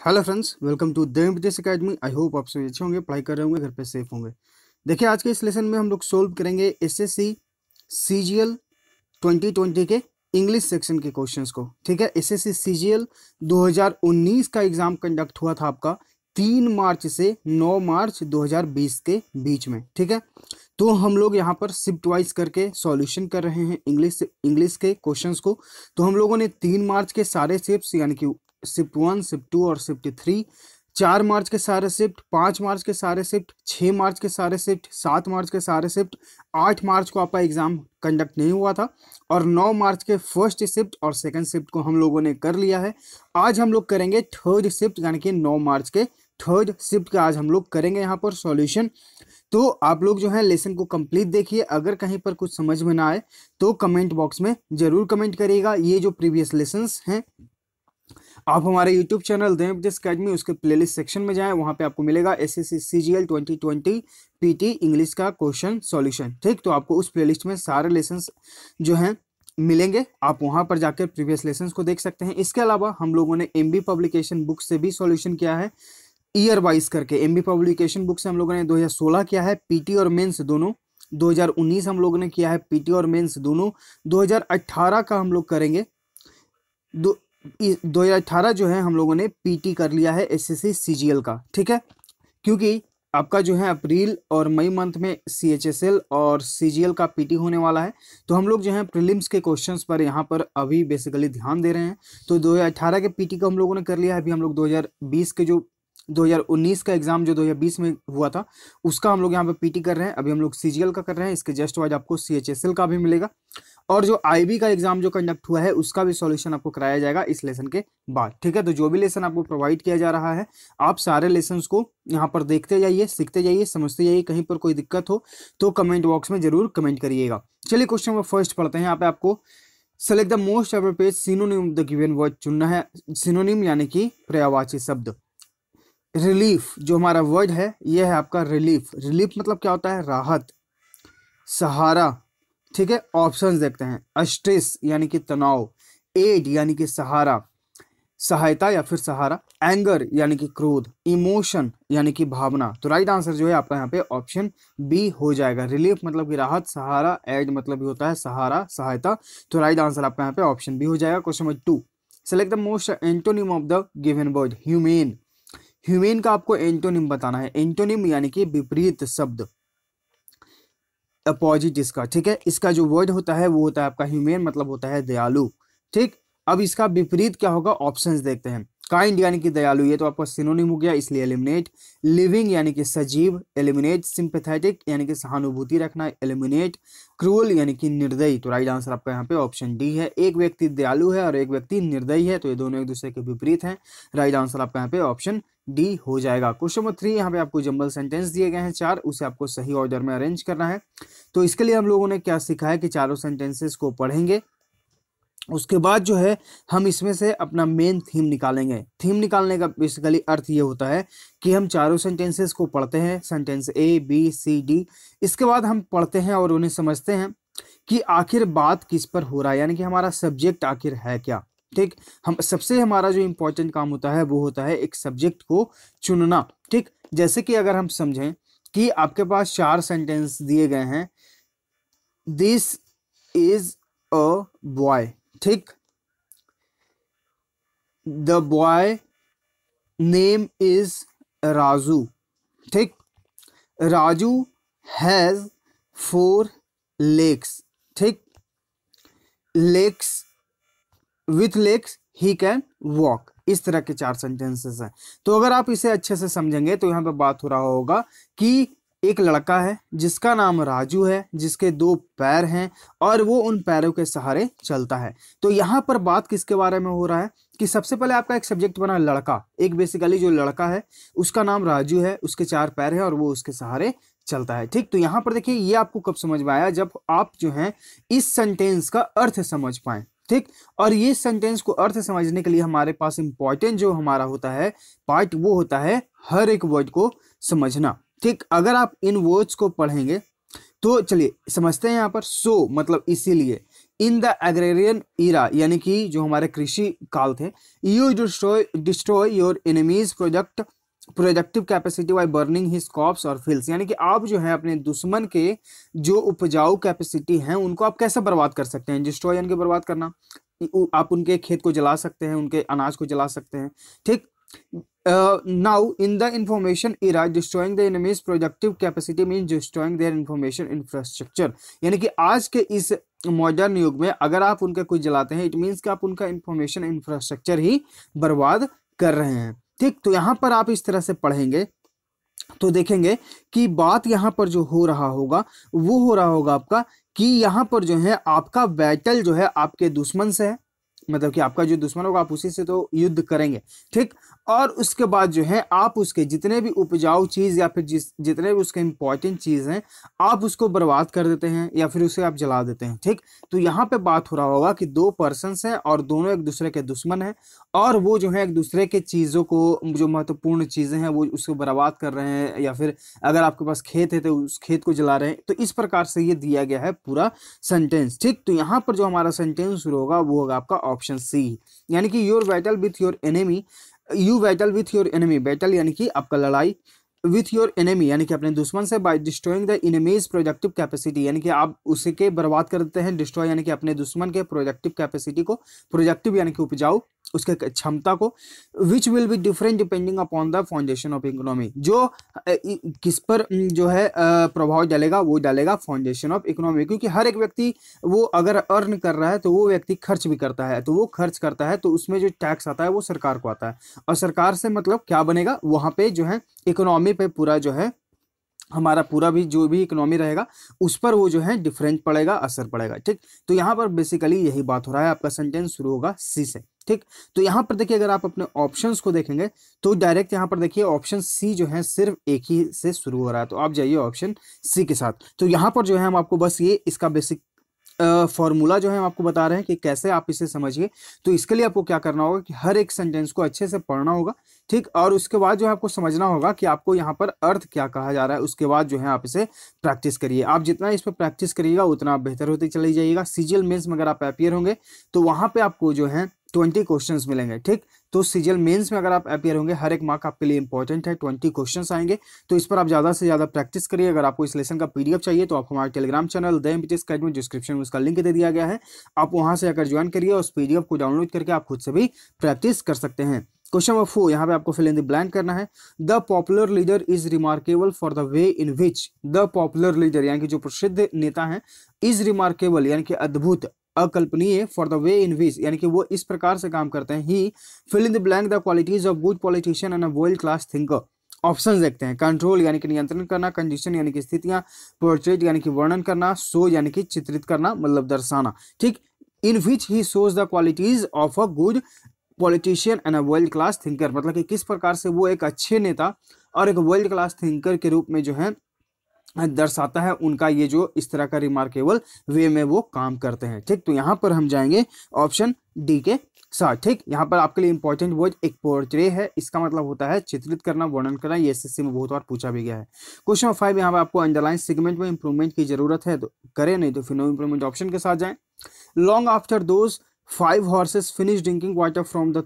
Hello friends, welcome to the MPTS academy. I hope आप सभी अच्छे होंगे, पढ़ाई कर रहे होंगे, घर पे सेफ होंगे। देखिए, आज के इस लेसन में हम लोग सोल्व करेंगे एसएससी सीजीएल 2020 के इंग्लिश सेक्शन के क्वेश्चंस को। ठीक है, एसएससी सीजीएल 2019 का एग्जाम कंडक्ट हुआ था आपका 3 मार्च से 9 मार्च 2020 के बीच में। ठीक है, तो हम लोग यहाँ पर शिफ्ट वाइज करके सॉल्यूशन कर रहे हैं इंग्लिश के क्वेश्चंस को। तो हम लोगों ने 3 मार्च के सारे शिफ्ट यानी कि शिफ्ट 1, शिफ्ट 2 और शिफ्ट 3, 4 मार्च के सारे शिफ्ट, 5 मार्च के सारे शिफ्ट, 6 मार्च के सारे शिफ्ट, 7 मार्च के सारे शिफ्ट, 8 मार्च को आपका एग्जाम कंडक्ट नहीं हुआ था और 9 मार्च के फर्स्ट शिफ्ट और सेकंड शिफ्ट को हम लोगों ने कर लिया है। आज हम लोग करेंगे थर्ड शिफ्ट यानी कि 9 मार्च के थर्ड शिफ्ट का आज हम लोग करेंगे यहाँ पर सॉल्यूशन। तो आप लोग जो है लेसन को कंप्लीट देखिए। अगर कहीं पर कुछ समझ में ना आए तो कमेंट बॉक्स में जरूर कमेंट करिएगा। ये जो प्रीवियस लेसन्स हैं आप हमारे YouTube channel the MPTS academy उसके प्लेलिस्ट सेक्शन में जाएं, वहां पे आपको मिलेगा एसएससी सीजीएल 2020 पीटी इंग्लिश का क्वेश्चन सॉल्यूशन। ठीक, तो आपको उस प्लेलिस्ट में सारे लेसन्स जो हैं मिलेंगे, आप वहां पर जाकर प्रीवियस लेसन्स को देख सकते हैं। इसके अलावा हम लोगों ने एमबी पब्लिकेशन बुक से भी सॉल्यूशन किया है ईयर वाइज करके। एमबी पब्लिकेशन बुक से हम लोगों ने 2016 किया है पीटी और मेंस दोनों, 2019 हम लोगों ने किया है पीटी और मेंस दोनों, 2018 का हम लोग करेंगे 2018 जो है हम लोगों ने पीटी कर लिया है एसएससी सीजीएल का। ठीक है, क्योंकि आपका जो है अप्रैल और मई मंथ में सीएचएसएल और सीजीएल का पीटी होने वाला है, तो हम लोग जो है प्रीलिम्स के क्वेश्चंस पर यहाँ पर अभी बेसिकली ध्यान दे रहे हैं। तो 2018 के पीटी को हम लोगों ने कर लिया है। अभी हम लोग 2020 के जो 2019 का एग्जाम जो 2020 में हुआ था उसका हम लोग यहाँ पे पीटी कर रहे हैं। अभी हम लोग सीजीएल का कर रहे हैं। इसके जस्ट बाद आपको सीएचएसएल का भी मिलेगा और जो आईबी का एग्जाम जो कंडक्ट हुआ है उसका भी सॉल्यूशन आपको कराया जाएगा इस लेसन के बाद। ठीक है, तो जो भी लेसन आपको प्रोवाइड किया जा रहा है आप सारे लेसन्स को यहाँ पर देखते जाइए, सीखते जाइए, समझते जाइए। कहीं पर कोई दिक्कत हो तो कमेंट बॉक्स में जरूर कमेंट करिएगा। चलिए क्वेश्चन नंबर फर्स्ट पढ़ते हैं। यहाँ पे आपको select the most appropriate synonym the given word चुनना है। सिनोनिम यानी कि पर्यायवाची शब्द। रिलीफ जो हमारा वर्ड है यह है आपका रिलीफ। रिलीफ मतलब क्या होता है? राहत, सहारा। ठीक है, ऑप्शंस देखते हैं। स्ट्रेस यानी कि तनाव, एड यानी कि सहारा, सहायता या फिर सहारा, एंगर यानी कि क्रोध, इमोशन यानी कि भावना। तो राइट आंसर जो है आपका यहाँ पे ऑप्शन बी हो जाएगा। रिलीफ मतलब कि राहत, सहारा, एड मतलब भी होता है सहारा, सहायता। तो राइट आंसर आपका यहाँ पे ऑप्शन बी हो जाएगा। Question number 2, select the most antonym of the given word. Humane. Humane का आपको एंटोनिम बताना है। एंटोनिम यानी कि विपरीत शब्द, अपोजिट इसका। ठीक है, इसका जो वर्ड होता है वो होता है आपका ह्यूमेन मतलब होता है दयालु। ठीक, अब इसका विपरीत क्या होगा? ऑप्शंस देखते हैं। काइंड यानी कि दयालु, ये तो आपका सिनोनिम हो गया इसलिए एलिमिनेट। लिविंग यानी कि सजीव, एलिमिनेट। सिंपैथेटिक यानी कि सहानुभूति रखना, एलिमिनेट। क्रूअल यानी कि निर्दयी। तो राइट आंसर आपका यहाँ पे ऑप्शन डी है। एक व्यक्ति दयालु है और एक व्यक्ति निर्दयी है, तो ये दोनों एक दूसरे के विपरीत हैं। राइट आंसर आपका यहाँ पे ऑप्शन डी हो जाएगा। क्वेश्चन नंबर 3, यहाँ पे आपको जंबल सेंटेंस दिए गए हैं 4, उसे आपको सही ऑर्डर में अरेंज करना है। तो इसके लिए हम लोगों ने क्या सीखा है कि चारों सेंटेंसेस को पढ़ेंगे, उसके बाद जो है हम इसमें से अपना मेन थीम निकालेंगे। थीम निकालने का बेसिकली अर्थ ये होता है कि हम चारों सेंटेंसेस को पढ़ते हैं, sentence A B C D. इसके बाद हम पढ़ते हैं और उन्हें समझते हैं कि आखिर बात किस पर हो रहा है, यानी कि हमारा सब्जेक्ट आखिर है क्या। ठीक, हम सबसे हमारा जो इंपॉर्टेंट काम होता है वो होता है एक सब्जेक्ट को चुनना। ठीक, जैसे कि अगर हम समझें कि आपके पास 4 सेंटेंस दिए गए हैं। This is a boy. ठीक, the boy name is Raju. ठीक, राजू हैज 4 legs। ठीक, legs, with legs he can walk. इस तरह के 4 सेंटेंसेस हैं। तो अगर आप इसे अच्छे से समझेंगे तो यहाँ पे बात हो रहा होगा कि एक लड़का है जिसका नाम राजू है, जिसके 2 पैर हैं और वो उन पैरों के सहारे चलता है। तो यहाँ पर बात किसके बारे में हो रहा है कि सबसे पहले आपका एक सब्जेक्ट बना लड़का। एक बेसिकली जो लड़का है उसका नाम राजू है, उसके 4 पैर है और वो उसके सहारे चलता है। ठीक, तो यहाँ पर देखिए ये आपको कब समझ में आया? जब आप जो है इस सेंटेंस का अर्थ समझ पाए। ठीक, और ये सेंटेंस को अर्थ समझने के लिए हमारे पास इंपॉर्टेंट जो हमारा होता है पार्ट वो होता है हर एक वर्ड को समझना। ठीक, अगर आप इन वर्ड्स को पढ़ेंगे तो चलिए समझते हैं। यहाँ पर सो मतलब इसीलिए, इन द एग्रेरियन ईरा, यानी कि जो हमारे कृषि काल थे, you destroy your enemies productive capacity by burning his crops और फील्ड्स, यानी कि आप जो है अपने दुश्मन के जो उपजाऊ कैपेसिटी हैं उनको आप कैसे बर्बाद कर सकते हैं। डिस्ट्रॉय यानी कि बर्बाद करना, आप उनके खेत को जला सकते हैं, उनके अनाज को जला सकते हैं, ठीक। Now in the information era destroying the enemy's productive capacity mean destroying their information infrastructure, यानी कि आज के इस मॉडर्न युग में अगर आप उनका कुछ जलाते हैं, इट मीन्स कि आप उनका इंफॉर्मेशन इंफ्रास्ट्रक्चर ही बर्बाद कर रहे हैं, ठीक। तो यहाँ पर आप इस तरह से पढ़ेंगे तो देखेंगे कि बात यहाँ पर जो हो रहा होगा वो हो रहा होगा आपका कि यहाँ पर जो है आपका बैटल जो है आपके दुश्मन से है, मतलब कि आपका जो दुश्मन होगा आप उसी से तो युद्ध करेंगे, ठीक। और उसके बाद जो है आप उसके जितने भी उपजाऊ चीज या फिर जितने भी उसके इंपॉर्टेंट चीज हैं आप उसको बर्बाद कर देते हैं या फिर उसे आप जला देते हैं, ठीक। तो यहाँ पे बात हो रहा होगा कि दो पर्सन्स हैं और दोनों एक दूसरे के दुश्मन हैं और वो जो है एक दूसरे के चीजों को, जो महत्वपूर्ण चीजें हैं वो उसको बर्बाद कर रहे हैं, या फिर अगर आपके पास खेत है तो उस खेत को जला रहे हैं। तो इस प्रकार से ये दिया गया है पूरा सेंटेंस, ठीक। तो यहाँ पर जो हमारा सेंटेंस शुरू होगा वो होगा आपका ऑप्शन सी, यानी कि your battle with your enemy, you battle with your enemy, battle यानी कि आपका लड़ाई, विथ योर एनिमी यानी कि अपने दुश्मन से, by destroying the enemy's productive capacity, यानी कि आप उसे के बर्बाद कर देते हैं, डिस्ट्रॉय यानी कि अपने दुश्मन के प्रोडक्टिव कैपेसिटी को, प्रोडक्टिव यानी कि उपजाऊ उसके क्षमता को, which will be different depending upon the foundation of economy, जो किस पर जो है प्रभाव डालेगा, वो डालेगा फाउंडेशन ऑफ इकोनॉमी, क्योंकि हर एक व्यक्ति वो अगर अर्न कर रहा है तो वो व्यक्ति खर्च भी करता है, तो वो खर्च करता है तो उसमें जो टैक्स आता है वो सरकार को आता है, और सरकार से मतलब क्या बनेगा, वहां पे जो है इकोनॉमी पे पूरा जो है हमारा पूरा भी जो भी इकोनॉमी रहेगा उस पर वो जो है डिफरेंट पड़ेगा, असर पड़ेगा, ठीक। तो यहाँ पर बेसिकली यही बात हो रहा है, आपका सेंटेंस शुरू होगा सी से, ठीक। तो यहाँ पर देखिए अगर आप अपने ऑप्शंस को देखेंगे तो डायरेक्ट यहाँ पर देखिए ऑप्शन सी जो है सिर्फ एक ही से शुरू हो रहा है, तो आप जाइए ऑप्शन सी के साथ। तो यहाँ पर जो है हम आपको बस ये इसका बेसिक फॉर्मूला जो है हम आपको बता रहे हैं कि कैसे आप इसे समझिए। तो इसके लिए आपको क्या करना होगा कि हर एक सेंटेंस को अच्छे से पढ़ना होगा, ठीक। और उसके बाद जो है आपको समझना होगा कि आपको यहाँ पर अर्थ क्या कहा जा रहा है, उसके बाद जो है आप इसे प्रैक्टिस करिए। आप जितना इस पर प्रैक्टिस करिएगा उतना आप बेहतर होते चले जाइएगा। सीजीएल मेंस में अगर आप अपियर होंगे तो वहाँ पे आपको जो है 20 क्वेश्चंस मिलेंगे, ठीक। तो सीजीएल मेंस में अगर आप अपियर होंगे हर एक मार्क आपके लिए इंपॉर्टेंट है, 20 क्वेश्चंस आएंगे, तो इस पर आप ज़्यादा से ज़्यादा प्रैक्टिस करिए। अगर आपको इस लेसन का पीडीएफ चाहिए तो आप हमारे Telegram channel the MPTS academy description में उसका लिंक दे दिया गया है, आप वहां से अगर ज्वाइन करिए, उस पीडीएफ को डाउनलोड करके आप खुद से भी प्रैक्टिस कर सकते हैं। क्वेश्चन नंबर 4 यहाँ पे आपको फिल इन द ब्लैंक करना है। The popular leader is remarkable for the way in which, the popular leader यानी कि जो प्रसिद्ध नेता है, इज रिमार्केबल यानी कि अद्भुत, अकल्पनीय, फॉर द वे इन विच यानी कि वो इस प्रकार से काम करते हैं, he fill in the blank the qualities of good politician and a world class thinker. Options देखते हैं। कंट्रोल यानी कि नियंत्रण करना, कंडीशन यानी कि स्थितियां, पोर्ट्रेट यानी कि वर्णन करना, शो यानी कि चित्रित करना मतलब दर्शाना, ठीक। In which he shows the qualities of a good politician and a world class thinker, मतलब कि किस प्रकार से वो एक अच्छे नेता और एक वर्ल्ड क्लास थिंकर के रूप में जो है दर्शाता है उनका ये जो इस तरह का रिमार्केबल वे में वो काम करते हैं, ठीक। तो यहाँ पर हम जाएंगे ऑप्शन डी के साथ, ठीक। यहाँ पर आपके लिए इंपॉर्टेंट वर्ड एक पोर्ट्रे है, इसका मतलब होता है चित्रित करना, वर्णन करना, ये एसएससी में बहुत बार पूछा भी गया है। क्वेश्चन नंबर 5 यहाँ पर आपको अंडरलाइन सेगमेंट में इंप्रूवमेंट की जरूरत है तो करें, नहीं तो फिर नो इंप्रूवमेंट ऑप्शन के साथ जाएं। Long after those 5 horses finished drinking water from the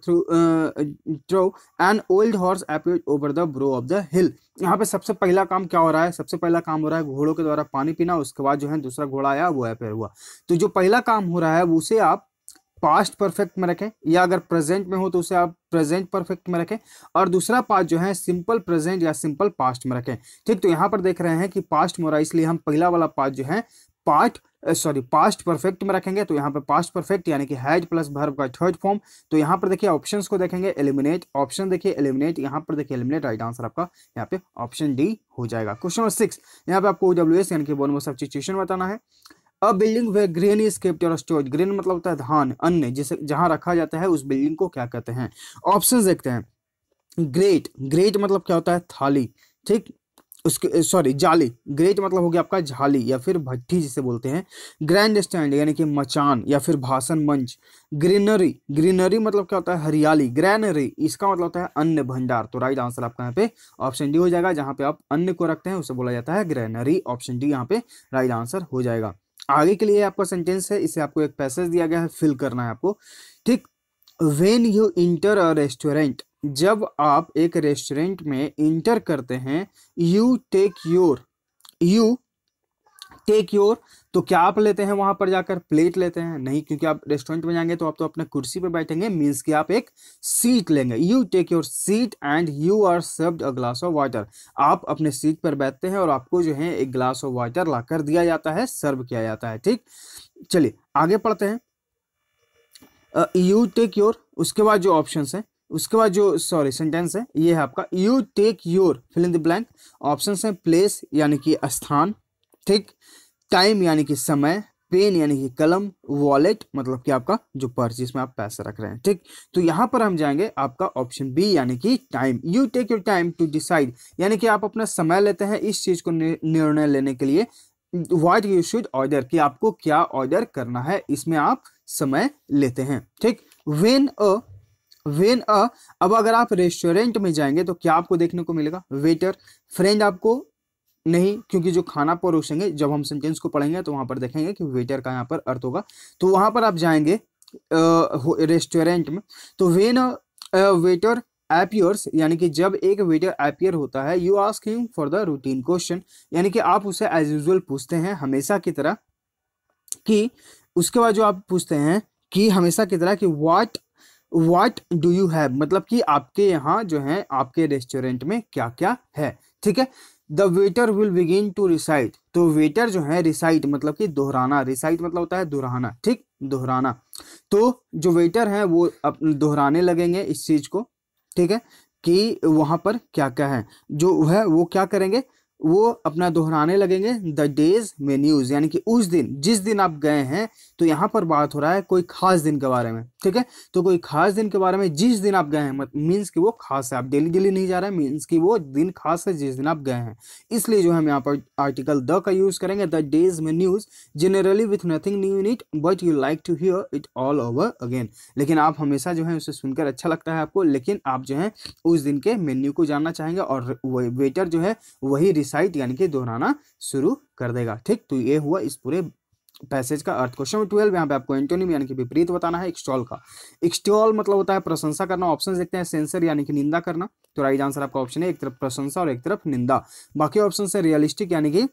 trough, an old horse appeared over the brow of the hill। यहाँ पे सबसे पहला काम क्या हो रहा है, सबसे पहला काम हो रहा है घोड़ों के द्वारा पानी पीना, उसके बाद जो है दूसरा घोड़ा आया वो अपेयर हुआ। तो जो पहला काम हो रहा है उसे आप पास्ट परफेक्ट में रखें, या अगर प्रेजेंट में हो तो उसे आप प्रेजेंट परफेक्ट में रखें, और दूसरा पार्ट जो है सिंपल प्रेजेंट या सिंपल पास्ट में रखें, ठीक। तो यहाँ पर देख रहे हैं कि पास्ट में हो रहा है, इसलिए हम पहला वाला पार्ट जो है पास्ट परफेक्ट में रखेंगे। तो यहाँ पे पास्ट परफेक्ट यानी कि हैड प्लस वर्ब का थर्ड फॉर्म। तो यहाँ पर देखिए ऑप्शंस को देखेंगे, एलिमिनेट, ऑप्शन देखिए एलिमिनेट, यहाँ पर देखिए एलिमिनेट, राइट आंसर आपका यहाँ पे ऑप्शन डी हो जाएगा। क्वेश्चन नंबर 6 यहाँ पे आपको OWS यानी कि वन में सब्स्टिट्यूशन बताना है। A building where grain is kept और स्टोर्ड, ग्रेन मतलब होता है धान, अन्न, जिसे जहां रखा जाता है उस बिल्डिंग को क्या कहते हैं। ऑप्शंस देखते हैं। ग्रेट, ग्रेट मतलब क्या होता है थाली, ठीक। उसके जाली, ग्रेट मतलब हो गया आपका झाली या फिर भट्टी जिसे बोलते हैं। ग्रैंड स्टैंड यानी कि मचान या फिर भाषण मंच। ग्रीनरी, ग्रीनरी मतलब क्या होता है हरियाली। ग्रैनरी इसका मतलब होता है अन्न भंडार। तो राइट आंसर आपका यहाँ पे ऑप्शन डी हो जाएगा, जहां पे आप अन्न को रखते हैं उसे बोला जाता है ग्रैनरी। ऑप्शन डी यहाँ पे राइट आंसर हो जाएगा। आगे के लिए आपका सेंटेंस है, इसे आपको एक पैसेज दिया गया है, फिल करना है आपको, ठीक। When you inter a restaurant, जब आप एक रेस्टोरेंट में इंटर करते हैं, यू टेक योर, तो क्या आप लेते हैं वहां पर जाकर, प्लेट लेते हैं? नहीं, क्योंकि आप रेस्टोरेंट में जाएंगे तो आप तो अपने कुर्सी पे बैठेंगे, मीन्स कि आप एक सीट लेंगे। You take your seat and you are served a glass of water, आप अपने सीट पर बैठते हैं और आपको जो है एक ग्लास ऑफ वाटर लाकर दिया जाता है, सर्व किया जाता है, ठीक। चलिए आगे पढ़ते हैं। यू टेक योर, उसके बाद जो ऑप्शन है, उसके बाद जो सेंटेंस है, ये है आपका you take your fill in the blank. Option है प्लेस यानी कि स्थान, ठीक, टाइम यानी कि समय, पेन यानी कि कलम, वॉलेट मतलब कि आपका जो पर्स जिसमें आप पैसे रख रहे हैं, ठीक। तो यहाँ पर हम जाएंगे आपका ऑप्शन बी यानी कि time. You take your time to decide, यानी कि आप अपना समय लेते हैं इस चीज को निर्णय लेने के लिए। व्हाट यू शुड ऑर्डर, कि आपको क्या ऑर्डर करना है, इसमें आप समय लेते हैं, ठीक। वेन अ, अब अगर आप रेस्टोरेंट में जाएंगे तो क्या आपको देखने को मिलेगा, वेटर। फ्रेंड आपको नहीं, क्योंकि जो खाना परोसेंगे, जब हम सेंटेंस को पढ़ेंगे तो वहां पर देखेंगे कि वेटर का यहाँ पर अर्थ होगा, तो वहां पर आप जाएंगे रेस्टोरेंट में, तो वेन वेटर अपीयर्स, यानी कि जब एक वेटर अपीयर होता है, you ask him for the routine question, यानी कि आप उसे एज यूजुअल पूछते हैं हमेशा की तरह, कि उसके बाद जो आप पूछते हैं कि हमेशा की तरह कि व्हाट डू यू हैव, मतलब कि आपके यहाँ जो है आपके रेस्टोरेंट में क्या क्या है, ठीक है। The waiter will begin to recite, तो वेटर जो है रिसाइट मतलब कि दोहराना, रिसाइट मतलब होता है दोहराना, ठीक, दोहराना। तो जो वेटर है वो दोहराने लगेंगे इस चीज को, ठीक है, कि वहां पर क्या क्या है, जो है वो क्या करेंगे, वो अपना दोहराने लगेंगे द डेज मेन्यूज, यानी कि उस दिन जिस दिन आप गए हैं, तो यहाँ पर बात हो रहा है कोई खास दिन के बारे में, ठीक है। तो कोई खास दिन के बारे में जिस दिन आप गए हैं, मीन्स कि वो खास है, आप डेली डेली नहीं जा रहे हैं, मीन्स कि वो दिन खास है जिस दिन आप गए हैं, इसलिए जो हम यहाँ पर आर्टिकल द का यूज करेंगे, the day's menus generally with nothing new in it but you like to hear it all over again, लेकिन आप हमेशा जो है उसे सुनकर अच्छा लगता है आपको, लेकिन आप जो है उस दिन के मेन्यू को जानना चाहेंगे, और वेटर जो है वही रिसाइट यानी कि दोहराना शुरू कर देगा, ठीक। तो ये हुआ इस पूरे पैसेज का अर्थ। क्वेश्चन 12 यहाँ पे आपको एंटोनिम यानी कि विपरीत बताना है। एक्सटॉल का, एक्सटॉल मतलब होता है प्रशंसा करना। ऑप्शन देखते हैं, सेंसर यानी कि निंदा करना, तो राइट आंसर आपका ऑप्शन है, एक तरफ प्रशंसा और एक तरफ निंदा। बाकी ऑप्शन है रियलिस्टिक यानी कि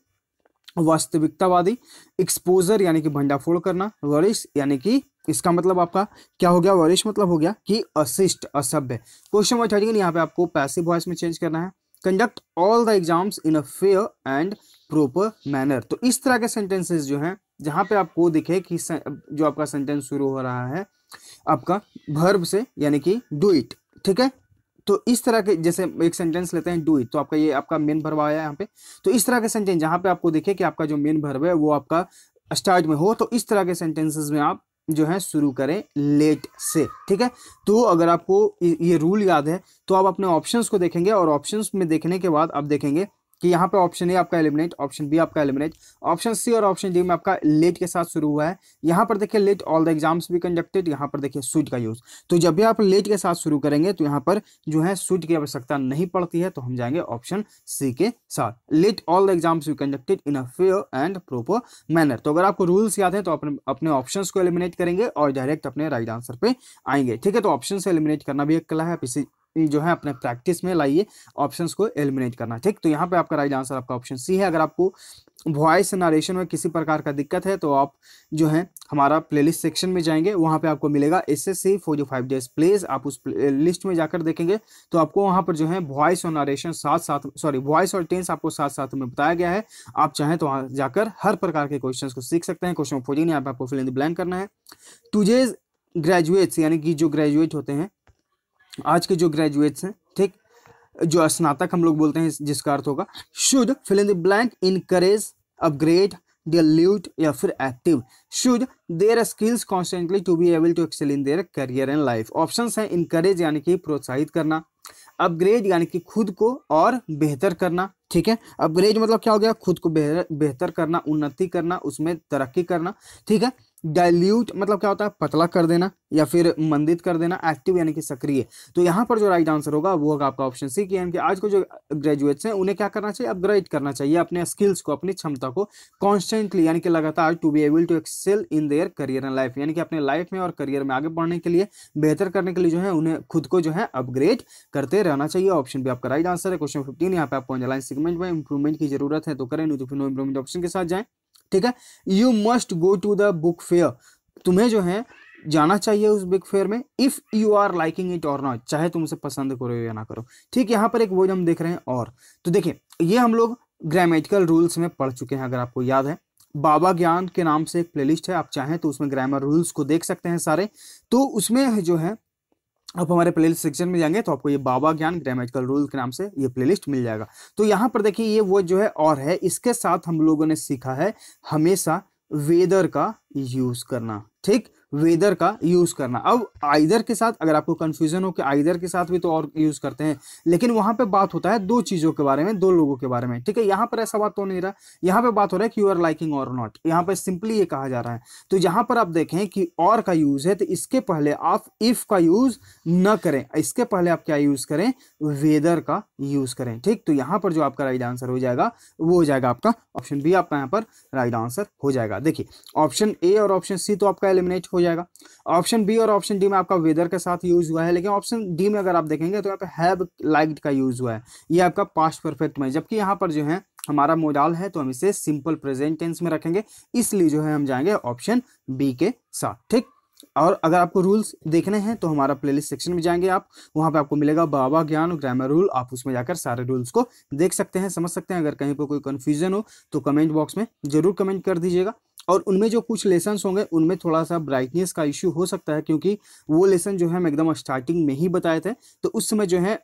वास्तविकतावादी, एक्सपोजर यानी कि भंडाफोड़ करना, वरिष्ठ यानी कि इसका मतलब आपका क्या हो गया, वरिष्ठ मतलब हो गया कि अशिष्ट, असभ्य। क्वेश्चन नंबर 13 यहाँ पे आपको पैसिव वॉइस में चेंज करना है। Conduct all the exams in a fair and proper manner, तो इस तरह के सेंटेंसेस जो हैं जहां पे आपको दिखे कि जो आपका सेंटेंस शुरू हो रहा है आपका वर्ब से यानी कि डू इट, ठीक है। तो इस तरह के, जैसे एक सेंटेंस लेते हैं डू इट, तो आपका ये आपका मेन वर्ब आया यहाँ पे, तो इस तरह के सेंटेंस जहां पे आपको दिखे कि आपका जो मेन वर्ब है वो आपका स्टार्ट में हो, तो इस तरह के सेंटेंसेस में आप जो है शुरू करें लेट से, ठीक है। तो अगर आपको ये रूल याद है तो आप अपने ऑप्शंस को देखेंगे, और ऑप्शंस में देखने के बाद आप देखेंगे कि यहाँ पे ऑप्शन ए आपका एलिमिनेट, ऑप्शन बी आपका एलिमिनेट, ऑप्शन सी और ऑप्शन डी में आपका लेट के साथ शुरू हुआ है। यहाँ पर देखिए लेट ऑल द एग्जाम्स भी कंडक्टेड, यहाँ पर देखिए शुड का यूज, तो जब भी आप लेट के साथ शुरू करेंगे तो यहाँ पर जो है शुड की आवश्यकता नहीं पड़ती है, तो हम जाएंगे ऑप्शन सी के साथ, लेट ऑल द एग्जाम्स भी conducted in a fair and proper manner. तो अगर आपको रूल्स याद है तो अपने ऑप्शंस को एलिमिनेट करेंगे और डायरेक्ट अपने राइट आंसर पे आएंगे, ठीक है। तो ऑप्शन से एलिमिनेट करना भी एक कला है, आप इसे जो है अपने प्रैक्टिस में लाइए, ऑप्शंस को एलिमिनेट करना, ठीक। तो यहाँ पे आपका राइट आंसर आपका ऑप्शन सी है। अगर आपको वॉइस नरेशन में किसी प्रकार का दिक्कत है तो आप जो है हमारा प्लेलिस्ट सेक्शन में जाएंगे, वहां पे आपको मिलेगा SSC 45 डेज प्लेज, आप उस लिस्ट में जाकर देखेंगे तो आपको वहां पर जो है वॉइस और नरेशन वॉइस और टेंस आपको साथ साथ में बताया गया है। आप चाहें तो वहां जाकर हर प्रकार के क्वेश्चन को सीख सकते हैं। क्वेश्चन 14 यहाँ पे आपको फिल इन द ब्लैंक करना है। टुडेज ग्रेजुएट्स यानी कि जो ग्रेजुएट होते हैं, आज के जो ग्रेजुएट्स हैं, ठीक, जो स्नातक हम लोग बोलते हैं जिसका अर्थ होगा should fill in the blank encourage, upgrade, dilute या फिर active, should their skills constantly to be able to excel in their career and life. Options हैं इनकरेज यानी कि प्रोत्साहित करना, अपग्रेड यानी कि खुद को और बेहतर करना, ठीक है। अपग्रेड मतलब क्या हो गया, खुद को बेहतर करना, उन्नति करना, उसमें तरक्की करना, ठीक है। डाइल्यूट मतलब क्या होता है, पतला कर देना या फिर मंदित कर देना, एक्टिव यानी कि सक्रिय। तो यहाँ पर जो राइट आंसर होगा वो होगा आपका ऑप्शन सी, यानी कि आज को जो ग्रेजुएट्स हैं उन्हें क्या करना चाहिए, अपग्रेड करना चाहिए अपने स्किल्स को, अपनी क्षमता को कॉन्स्टेंटली यानी कि लगातार, to be able to excel in their career and life, यानी कि अपने लाइफ में और करियर में आगे बढ़ने के लिए, बेहतर करने के लिए जो है उन्हें खुद को जो है अपग्रेड करते रहना चाहिए। ऑप्शन भी आपका राइट आंसर है। क्वेश्चन 15 यहाँ पे आपको अंडरलाइन सेगमेंट में इंप्रूवमेंट की जरूरत है तो करें, नहीं तो फिर नो इंप्रूवमेंट ऑप्शन के साथ जाएं। ठीक है, you must go to the book fair, तुम्हें जो है जाना चाहिए उस बुक फेयर में, if you are liking it और नॉट, चाहे तुम उसे पसंद करो या ना करो। ठीक, यहाँ पर एक वर्ड हम देख रहे हैं और, तो देखिए ये हम लोग ग्रामेटिकल रूल्स में पढ़ चुके हैं, अगर आपको याद है बाबा ज्ञान के नाम से एक प्लेलिस्ट है, आप चाहें तो उसमें ग्रामर रूल्स को देख सकते हैं सारे। तो उसमें जो है आप हमारे प्लेलिस्ट सेक्शन में जाएंगे तो आपको ये बाबा ज्ञान ग्रामेटिकल रूल के नाम से ये प्लेलिस्ट मिल जाएगा। तो यहाँ पर देखिए ये वो जो है और है, इसके साथ हम लोगों ने सीखा है हमेशा वेदर का यूज करना। ठीक, वेदर का यूज करना। अब आइदर के साथ अगर आपको कंफ्यूजन हो कि आइदर के साथ भी तो और यूज करते हैं, लेकिन वहां पे बात होता है दो चीजों के बारे में, दो लोगों के बारे में। ठीक है, यहाँ पर ऐसा बात तो नहीं रहा, यहाँ पे बात हो रहा है कि यू आर लाइकिंग और नॉट, यहाँ पे सिंपली ये कहा जा रहा है। तो जहां पर आप देखें कि और का यूज है तो इसके पहले आप इफ का यूज न करें, इसके पहले आप क्या यूज करें, वेदर का यूज करें। ठीक, तो यहाँ पर जो आपका राइट आंसर हो जाएगा वो हो जाएगा आपका ऑप्शन बी, आपका यहाँ पर राइट आंसर हो जाएगा। देखिए ऑप्शन ए और ऑप्शन सी तो आपका एलिमिनेट हो जाएगा, ऑप्शन बी और ऑप्शन डी में आपका वेदर के साथ यूज हुआ है, लेकिन ऑप्शन डी में अगर आप देखेंगे तो यहाँ पे हैव लाइक्ड का यूज हुआ है, ये आपका पास्ट परफेक्ट में, जबकि यहाँ पर जो है हमारा मोडाल है तो हम इसे सिंपल प्रेजेंट टेंस में रखेंगे, इसलिए जो है हम जाएंगे ऑप्शन बी के साथ। ठीक, और अगर आपको रूल्स देखने हैं तो हमारा प्लेलिस्ट सेक्शन में जाएंगे आप, वहां पे आपको मिलेगा बाबा ज्ञान ग्रामर रूल, आप उसमें जाकर सारे रूल्स को देख सकते हैं, समझ सकते हैं। अगर कहीं पर कोई कंफ्यूजन हो तो कमेंट बॉक्स में जरूर कमेंट कर दीजिएगा। और उनमें जो कुछ लेसन्स होंगे उनमें थोड़ा सा ब्राइटनेस का इश्यू हो सकता है, क्योंकि वो लेसन जो है हम एकदम स्टार्टिंग में ही बताए थे, तो उस समय जो है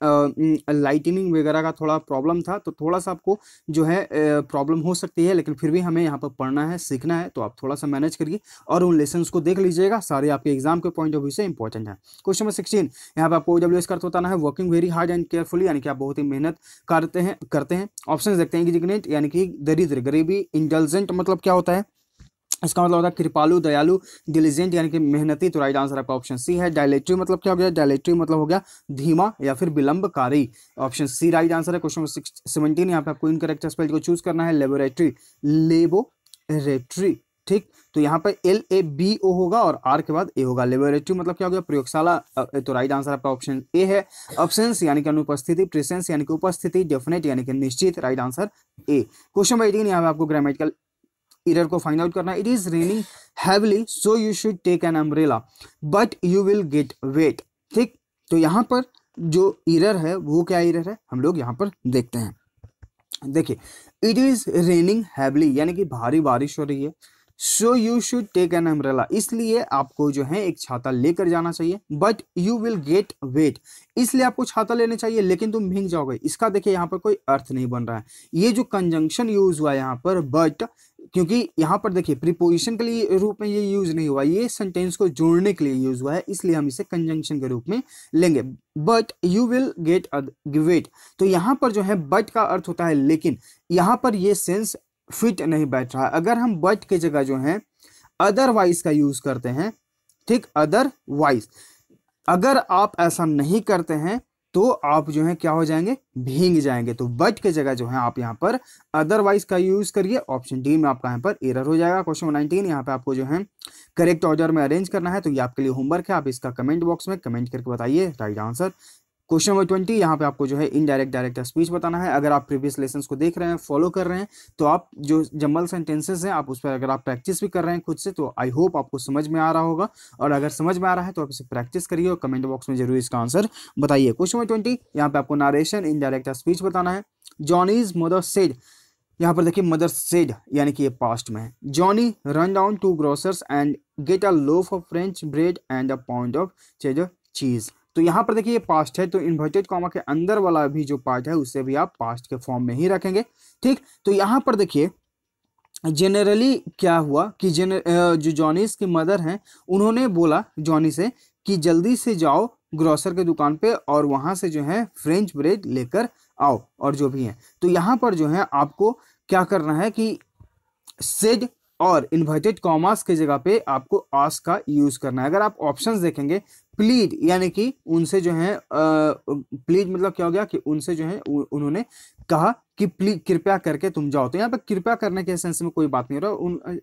लाइटनिंग वगैरह का थोड़ा प्रॉब्लम था, तो थोड़ा सा आपको जो है प्रॉब्लम हो सकती है, लेकिन फिर भी हमें यहाँ पर पढ़ना है, सीखना है, तो आप थोड़ा सा मैनेज करिए और उन लेसन्स को देख लीजिएगा, सारे आपके एग्जाम के पॉइंट ऑफ व्यू से इंपॉर्टेंट है। क्वेश्चन नंबर 16 यहाँ पे आपको OWS का अर्थ बताना है, working very hard and carefully, यानी कि आप बहुत ही मेहनत करते हैं। ऑप्शन देखते हैं, इंडिग्नेट यानी कि दरिद्र गरीबी, इंटेलिजेंट मतलब क्या होता है, इसका मतलब होता है कृपालु दयालु, डिलीजेंट यानी कि मेहनती, तो राइट आंसर आपका ऑप्शन सी है। डायलेटरी मतलब क्या हो गया, डायलेटरी मतलब हो गया धीमा या फिर विलंबकारी, ऑप्शन सी राइट आंसर है। क्वेश्चन 17 यहाँ पे आपको इनकरेक्ट स्पेल को चूज करना है, लेबोरेटरी लेबोरेटरी। ठीक, तो यहाँ पर LABO होगा और R के बाद A होगा, लेबोरेटरी मतलब क्या हो गया, प्रयोगशाला, तो राइट आंसर आपका ऑप्शन ए है। अब्सेंस यानी कि अनुपस्थिति, प्रेजेंस यानी कि उपस्थिति, डेफिनेट यानी कि निश्चित, राइट आंसर ए। क्वेश्चन 18 यहाँ पे आपको ग्रामेटिकल एरर को फाइंड आउट करना है, it is raining heavily so you should take an umbrella but you will get wet. ठीक, तो यहाँ पर जो एरर है वो क्या एरर है, हम लोग यहाँ पर देखते हैं। देखिए इट इज रेनिंग हैवीली यानी कि भारी बारिश हो रही है, so you should take an umbrella इसलिए आपको जो है एक छाता लेकर जाना चाहिए, but you will get wet इसलिए आपको छाता लेने चाहिए लेकिन तुम भीग जाओगे। इसका देखिए यहाँ पर कोई अर्थ नहीं बन रहा है, ये जो कंजंक्शन यूज हुआ है यहाँ पर बट, क्योंकि यहाँ पर देखिए प्रीपोजिशन के लिए रूप में ये यूज नहीं हुआ, ये सेंटेंस को जोड़ने के लिए यूज हुआ है, इसलिए हम इसे कंजंक्शन के रूप में लेंगे। But you will get wet, तो यहाँ पर जो है बट का अर्थ होता है लेकिन, यहाँ पर ये सेंस फिट नहीं बैठ रहा है। अगर हम बट के जगह जो है अदरवाइज का यूज करते हैं, ठीक, अदरवाइज, अगर आप ऐसा नहीं करते हैं तो आप जो है क्या हो जाएंगे, भीग जाएंगे। तो बट के जगह जो है आप यहाँ पर अदरवाइज का यूज करिए, ऑप्शन डी में आपका यहाँ पर एरर हो जाएगा। क्वेश्चन 19 यहाँ पे आपको जो है करेक्ट ऑर्डर में अरेंज करना है, तो ये आपके लिए होमवर्क है, आप इसका कमेंट बॉक्स में कमेंट करके बताइए राइट आंसर। क्वेश्चन नंबर 20 यहाँ पे आपको जो है इनडायरेक्ट डायरेक्ट स्पीच बताना है। अगर आप प्रीवियस लेसन्स को देख रहे हैं, फॉलो कर रहे हैं, तो आप जो जम्बल सेंटेंसेस हैं आप उस पर अगर आप प्रैक्टिस भी कर रहे हैं खुद से, तो आई होप आपको समझ में आ रहा होगा, और अगर समझ में आ रहा है तो आप इसे प्रैक्टिस करिए और कमेंट बॉक्स में जरूर इसका आंसर बताइए। क्वेश्चन नंबर 20 यहाँ पे आपको नारेशन इनडायरेक्ट स्पीच बताना है। जॉनीज मदर सेड, यहाँ पर देखिए मदर सेड यानी कि ये पास्ट में है। Johnny run down to grocers and get a loaf of French bread and a pound of cheddar cheese, तो यहाँ पर देखिए ये पास्ट है, तो इन्वर्टेड कॉमा के अंदर वाला भी जो पार्ट है उसे भी आप पास्ट के फॉर्म में ही रखेंगे। ठीक, तो यहाँ पर देखिए जनरली क्या हुआ कि जो जॉनीस की मदर हैं उन्होंने बोला जॉनी से कि जल्दी से जाओ ग्रोसर के दुकान पे और वहां से जो है फ्रेंच ब्रेड लेकर आओ और जो भी है। तो यहाँ पर जो है आपको क्या करना है कि सेड और इन्वर्टेड कॉमास की जगह पे आपको आस्क का यूज करना है। अगर आप ऑप्शंस देखेंगे, प्लीड यानी कि उनसे जो है प्लीड मतलब क्या हो गया कि उनसे जो है उन्होंने कहा कि प्लीज कृपया करके तुम जाओ, तो यहाँ पे कृपया करने के सेंस में कोई बात नहीं हो रहा,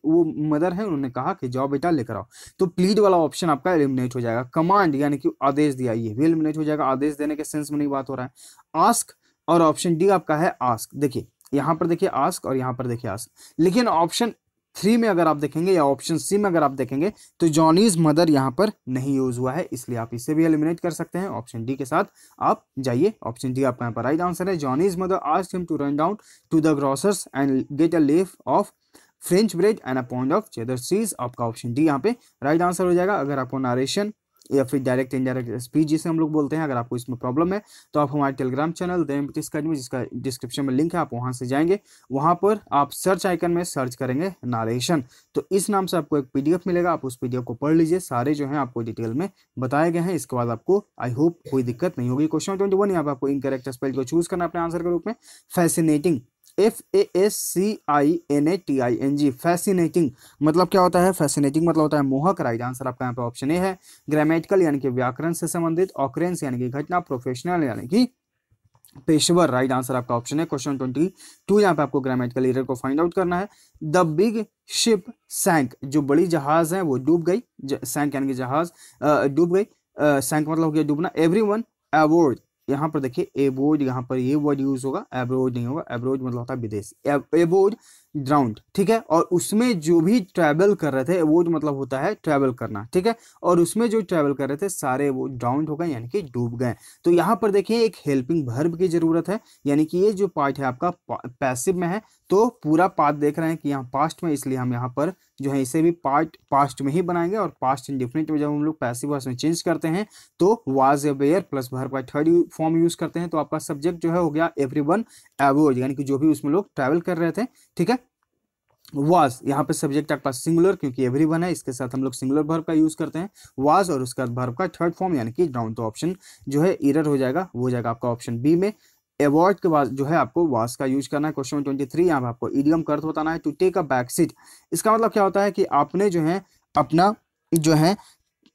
वो मदर है, उन्होंने कहा कि जाओ बेटा लेकर आओ, तो प्लीड वाला ऑप्शन आपका एलिमिनेट हो जाएगा। कमांड यानी कि आदेश दिया, ये भी एलिमिनेट हो जाएगा, आदेश देने के सेंस में नहीं बात हो रहा है। आस्क और ऑप्शन डी आपका है आस्क। देखिए यहाँ पर देखिए आस्क और यहाँ पर देखिए आस्क, लेकिन ऑप्शन 3 में अगर आप देखेंगे या ऑप्शन सी में अगर आप देखेंगे तो जॉनीज मदर यहाँ पर नहीं यूज हुआ है, इसलिए आप इसे भी एलिमिनेट कर सकते हैं। ऑप्शन डी के साथ आप जाइए, ऑप्शन डी आपका यहाँ पर राइट आंसर है। Johnny's mother asked him to run down to the grocer's and get a leaf of French bread and a pound of cheddar cheese. आपका ऑप्शन डी यहाँ पे राइट आंसर हो जाएगा। अगर आपको नरेशन या फिर डायरेक्ट इनडायरेक्ट स्पीच जिसे हम लोग बोलते हैं, अगर आपको इसमें प्रॉब्लम है तो आप हमारे Telegram channel the empty academy, जिसका डिस्क्रिप्शन में लिंक है, आप वहां से जाएंगे, वहां पर आप सर्च आइकन में सर्च करेंगे नारेशन, तो इस नाम से आपको एक पीडीएफ मिलेगा, आप उस पीडीएफ को पढ़ लीजिए, सारे जो है आपको डिटेल में बताए गए हैं। इसके बाद आपको आई होप कोई दिक्कत नहीं होगी। क्वेश्चन 21 यहाँ पर आपको इनकरेक्ट स्पेल को चूज करना अपने आंसर के रूप में। फैसिनेटिंग, FASCINATING, फैसिनेटिंग मतलब क्या होता है? फैसिनेटिंग मतलब होता है मोहक। राइट आंसर आपका यहाँ पे ऑप्शन ए है। ग्रामेटिकल यानी कि व्याकरण से संबंधित, ऑकरेंस यानी कि घटना, प्रोफेशनल यानी कि पेशेवर। राइट आंसर आपका ऑप्शन है। क्वेश्चन 22 यहाँ पे आपको ग्रामेटिकल एरर को फाइंड आउट करना है। द बिग शिप सैंक, जो बड़ी जहाज है वो डूब गई, सैंक यानी कि जहाज डूब गई, सैंक मतलब हो गया डूबना। एवरीवन अबोर्ड, यहाँ पर देखिए एबोर्ड, यहाँ पर ये वर्ड यूज होगा, एब्रोड नहीं होगा, एब्रोड मतलब होता है विदेश, एबोर्ड ड्राउंड, ठीक है। और उसमें जो भी ट्रैवल कर रहे थे, एबोर्ड मतलब होता है ट्रैवल करना, ठीक है, और उसमें जो ट्रैवल कर रहे थे सारे वो ड्राउंड हो गए यानी कि डूब गए। तो यहाँ पर देखिए एक हेल्पिंग वर्ब की जरूरत है, यानी कि ये जो पार्ट है आपका पैसिव में है, तो पूरा पार्ट देख रहे हैं कि यहाँ पास्ट में, इसलिए हम यहाँ पर जो है इसे भी पार्ट पास्ट में ही बनाएंगे। और पास्ट इंडेफिनिट में जब हम लोग पैसिव वॉइस में चेंज करते हैं तो वाज या वेयर प्लस वर्ब का थर्ड फॉर्म यूज करते हैं, तो आपका सब्जेक्ट जो है हो गया एवरीवन अबोर्ड, यानी कि जो भी उसमें लोग ट्रैवल कर रहे थे, ठीक है। वाज यहाँ पे सब्जेक्ट आपका सिंगुलर, क्योंकि एवरीवन है, इसके साथ हम लोग सिंगुलर वर्ब का यूज करते हैं, वाज, और उसका वर्ब का थर्ड फॉर्म यानी कि ड्राउन। तो ऑप्शन जो है एरर हो जाएगा, वो हो जाएगा आपका ऑप्शन बी में। अवॉइड के बाद जो है आपको वाज का यूज करना है। क्वेश्चन 23 यहाँ पे आपको इडियम का अर्थ बताना है। To take a back seat, इसका मतलब क्या होता है कि आपने जो है अपना जो है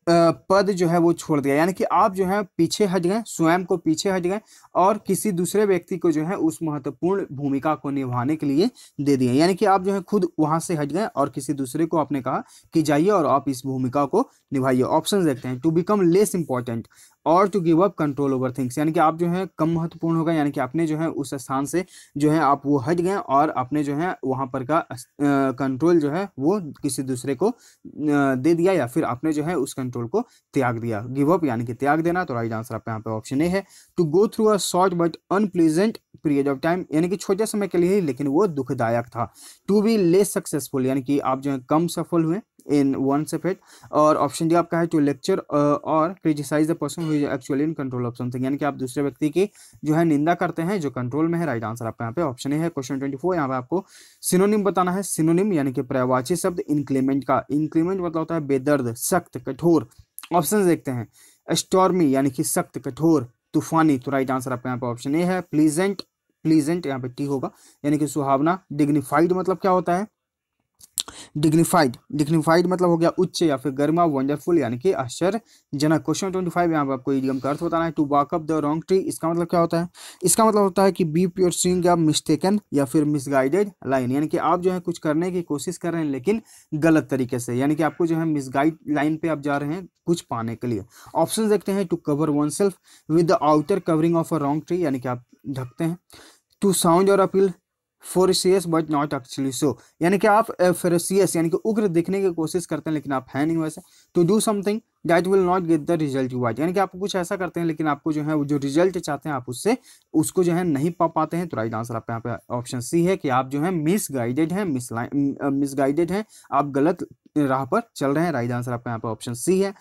पद जो है वो छोड़ दिया, यानी कि आप जो है पीछे हट गए, स्वयं को पीछे हट गए और किसी दूसरे व्यक्ति को जो है उस महत्वपूर्ण भूमिका को निभाने के लिए दे दिए, यानी कि आप जो है खुद वहां से हट गए और किसी दूसरे को आपने कहा कि जाइए और आप इस भूमिका को निभाइए। ऑप्शन देखते हैं। टू बिकम लेस इंपॉर्टेंट और to give up control over things, यानी कि आप जो है कम महत्वपूर्ण हो गए, यानी कि आपने जो है उस स्थान से जो है आप वो हट गए और आपने जो है वहां पर का कंट्रोल जो है वो किसी दूसरे को दे दिया, या फिर आपने जो है उस कंट्रोल को त्याग दिया। गिव अप यानी कि त्याग देना, तो राइट आंसर आपका यहाँ पे ऑप्शन ए है। To go through a short but unpleasant period of time, यानी कि छोटे समय के लिए ही लेकिन वो दुखदायक था। टू बी लेस सक्सेसफुल, यानी कि आप जो है कम सफल हुए इन वन सेपरेट। और ऑप्शन डी आपका है टू लेक्चर और criticise the person who is actually in control of something, यानी कि आप दूसरे व्यक्ति की जो है निंदा करते हैं जो कंट्रोल में है। राइट आंसर आपका यहाँ पे ऑप्शन ए है। क्वेश्चन 24 यहाँ पे आपको सिनोनिम बताना है। सिनोनिम यानी कि पर्यायवाची शब्द इंक्लीमेंट का, इंक्लीमेंट मतलब होता है बेदर्द, सख्त, कठोर। ऑप्शन देखते हैं। स्टॉर्मी यानी कि सख्त, कठोर, तूफानी, तो राइट आंसर आपका यहाँ पे ऑप्शन ए है। प्लीजेंट, प्लीजेंट यहाँ पे टी होगा, यानी कि सुहावना। डिग्निफाइड मतलब क्या होता है? डिग्निफाइड, डिग्निफाइड मतलब हो गया उच्च या फिर गर्मा। वंडरफुल यानी कि आश्चर्यजनक। क्वेश्चन 25 यहाँ पे आपको इडियम का अर्थ बताना है। To walk up the wrong tree, इसका मतलब क्या होता है? इसका मतलब होता है कि बी प्योर सीइंग या मिस्टेकन या फिर मिसगाइडेड लाइन, यानी कि आप जो है कुछ करने की कोशिश कर रहे हैं लेकिन गलत तरीके से, यानी कि आपको जो है मिसगाइड लाइन पे आप जा रहे हैं कुछ पाने के लिए। ऑप्शन देखते हैं। To cover oneself with the outer covering of a wrong tree, यानी कि आप ढकते हैं। टू साउंड और appeal ferocious but not actually so, यानी कि आप फेरोसियस यानी कि उग्र दिखने की कोशिश करते हैं लेकिन आप है नहीं वैसे। To do something that will not get the result you want, यानी कि आप कुछ ऐसा करते हैं लेकिन आपको जो है जो रिजल्ट चाहते हैं आप उसको जो है नहीं पा पाते हैं। तो राइट आंसर आप यहाँ पे ऑप्शन सी है कि आप जो है मिसगाइडेड हैं, मिसगाइडेड हैं, आप गलत राह पर चल रहे हैं। राइट आंसर आपका यहाँ पे ऑप्शन सी है।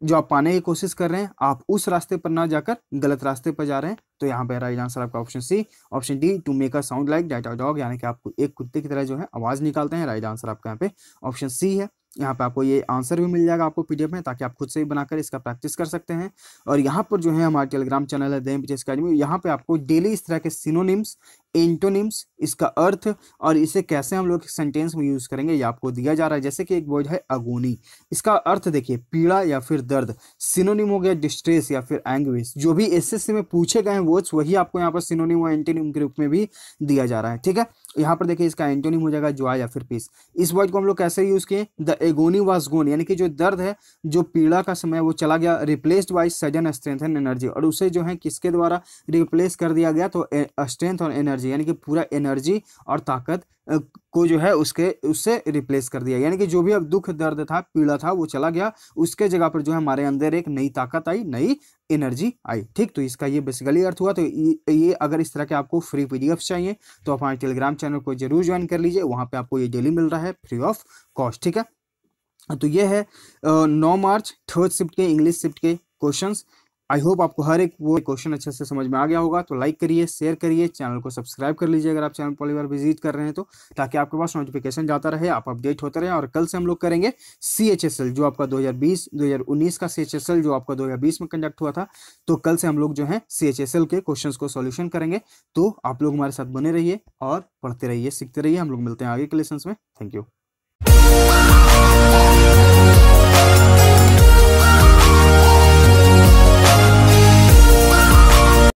जो आप पाने की कोशिश कर रहे हैं आप उस रास्ते पर ना जाकर गलत रास्ते पर जा रहे हैं, तो यहाँ पे राइट आंसर आपका option C. Option D, to make a sound like that a dog, यानी कि आप एक कुत्ते की तरह जो है आवाज निकालते हैं। राइट आंसर आपका यहाँ पे ऑप्शन सी है। यहाँ पे आपको ये आंसर भी मिल जाएगा आपको पीडीएफ में, ताकि आप खुद से ही बनाकर इसका प्रैक्टिस कर सकते हैं। और यहाँ पर जो है हमारा टेलीग्राम चैनल है द एमपीटीएस अकेडमी, यहाँ पे आपको डेली इस तरह के सिनोनिम्स, एंटोनिम्स, इसका अर्थ और इसे कैसे हम लोग सेंटेंस में यूज करेंगे ये आपको दिया जा रहा है। जैसे कि एक वर्ड है अगोनी, इसका अर्थ देखिए पीड़ा या फिर दर्द। सिनोनिम हो गया डिस्ट्रेस या फिर एंग्विश। जो भी एसएससी में पूछे गए हैं वर्ड्स वही आपको यहाँ पर सिनोनिम और एंटोनिम के रूप में भी दिया जा रहा है, ठीक है। यहाँ पर देखिए इसका एंटोनिम हो जाएगा जॉय या फिर पीस। इस वर्ड को हम लोग कैसे यूज किए, द एगोनी वाज गोन, यानी कि जो दर्द है, जो पीड़ा का समय वो चला गया, replaced by sudden strength and energy, और उसे जो है किसके द्वारा रिप्लेस कर दिया गया, तो स्ट्रेंथ और एनर्जी, यानी कि पूरा एनर्जी और ताकत को जो है उससे रिप्लेस कर दिया। यानी कि जो भी अब दुख दर्द था, पीड़ा था, वो चला गया, उसके जगह पर जो है हमारे अंदर एक नई ताकत आई, नई एनर्जी आई, ठीक। तो इसका ये बेसिकली अर्थ हुआ। तो ये अगर इस तरह के आपको फ्री पीडीएफ चाहिए तो हमारे टेलीग्राम चैनल को जरूर ज्वाइन कर लीजिए, वहां पे आपको ये डेली मिल रहा है फ्री ऑफ कॉस्ट, ठीक है। तो ये है 9 मार्च थर्ड शिफ्ट के इंग्लिश शिफ्ट के क्वेश्चंस। आई होप आपको हर एक वो क्वेश्चन अच्छे से समझ में आ गया होगा। तो लाइक करिए, शेयर करिए, चैनल को सब्सक्राइब कर लीजिए अगर आप चैनल पहली बार विजिट कर रहे हैं तो, ताकि आपके पास नोटिफिकेशन जाता रहे, आप अपडेट होते रहे। और कल से हम लोग करेंगे CHSL, जो आपका 2019 का CHSL जो आपका 2020 में कंडक्ट हुआ था। तो कल से हम लोग जो है CHSL के क्वेश्चन को सोल्यूशन करेंगे। तो आप लोग हमारे साथ बने रहिए और पढ़ते रहिए, सीखते रहिए। हम लोग मिलते हैं आगे के लेसन में। Thank you.